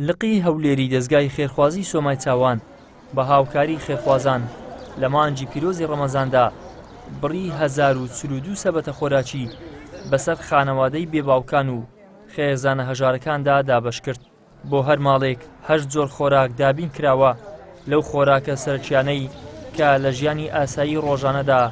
لقی هەولێری دەستگای خێرخوازی سۆمای چاوان بە هاوکاری خێرخوازان لە مانگی پیرۆزی ڕەمەزاندا بڕی 1042 سەبەتە خۆراکی بەسەر خانەوادەی بێباوکان و خێزانە هەژارەکاندا دابەش کرد. بۆ هەر ماڵێک 8 جۆر خۆراک دابین کراوە لەو خۆراکە سەرکیانەی کە لە ژیانی ئاسایی ڕۆژانەدا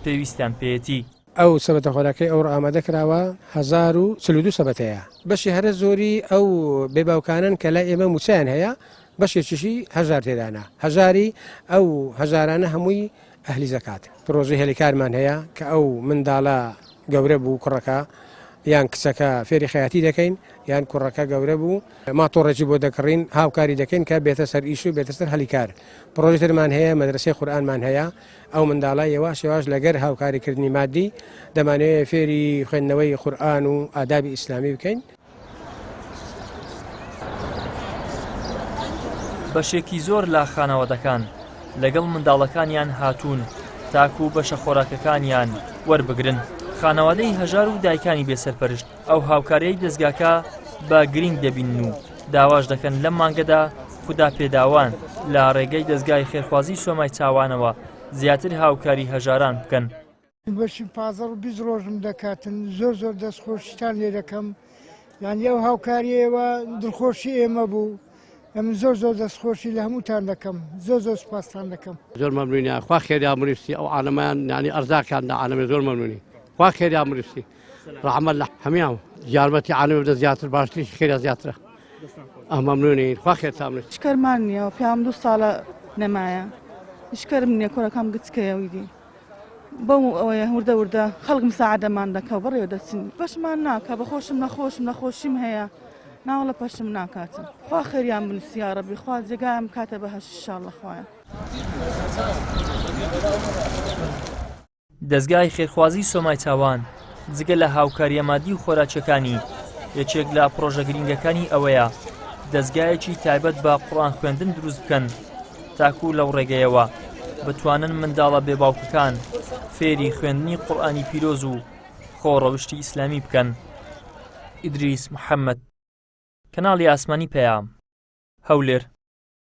پێویستیان پێیەتی. ئەو سەبەتە خۆراکەی ئەو ئامادە کراوە 1042 سەبەتەیە. بەشی هەرە زۆری ئەو بێباوکانن کە لای ئێمە موچیان هەیە، بەشێکیشی هەژار تێدانە. هەژاری ئەو هەژارانە هەمووی ئەهلی زەکات. پرۆژەی هەلیکارمان هەیە کە ئەو منداڵە گەورە بوو کوڕەکە یان کچەکە فێری خەیاتی دەکەین یان کوڕەکە گەورە بوو ماتۆڕێکی بۆ دەکڕین هاوکاری دەکەین کە بێتە سەر ئیش و بێتە سەر هەلیکار. پرۆژەترمان هەیە مەدرسەی قورئانمان هەیە. ئەو منداڵە یەواش لەگەر هاوکاریکردنی مادی دەمانەوێت فێری خوێندنەوەی قورئان و ئادابی ئیسلامی بکەین. بەشێکی زۆر لە خانەوادەکان لەگەڵ منداڵەکانیان هاتوون تاکو و بەشە خۆراکەکانیان وەربگرن. خانەوادەی هەژار و دایکانی بێسەرپەرشت ئەو هاوکاریەی دەستگاکە بە گرنگ دەبینن و داواش دەکەن لەم مانگەدا خوددا پێداوان لە ڕێگەی دەستگای خێرخوازی سۆمای چاوانەوە زیاتر هاوکاری هەژاران بکەن. بەشی 15 ڕۆژم دەکاتن زۆر دەستخۆشیتان لێ دەکەم، یانی ئەو هاوکاریەوە دڵخۆشی ئێمە بوو. ئەم زۆر دەستخۆشی لە هەمووتان دەکەم، زۆر سوپاستان دەکەم. زۆر مەمنونی خوا خێریا مرسی ئەو عالەمان ینی ئەرزاقیان عالەمێ زۆر مەمنونی خوا خێریا مرسی ڕەحمەت لە هەمیان یارمەتی عالەمێ بدە زیاتر باشتریش خێریا زیاترە. مەمنونی خوا خێرتان مرسی. شکرمان نییە و پێم 2 ساڵە نەمایە شکرم نییە کۆرەکەم گچکەیەویدی بەو ئەوەیە وردە خەڵک مساعدەمان دەکە و بەڕێوە دەچین بەشمان ناکە بەخۆشم نەخۆشیم هەیە ناوڵە پەشم ناکاتن. خوا خێریان بنووسی یا ڕەبی خوا جێگایم کاتە بەهەش ئینشاڵڵا خوایە. دەستگای خێرخوازی سۆمای چاوان جگە لە هاوکاریە مادی و خۆراکیەکانی یەکێک لە پرۆژە گرینگەکانی ئەوەیە دەستگایەکی تایبەت بە قورئان خوێندن دروست بکەن تاکو لەو ڕێگەیەوە بتوانن منداڵە بێباوکەکان فێری خوێندنی قورئانی پیرۆز و خۆڕەوشتی ئیسلامی بکەن. ئیدریس محەممەد، کەناڵی ئاسمانی پەیام، هەولێر.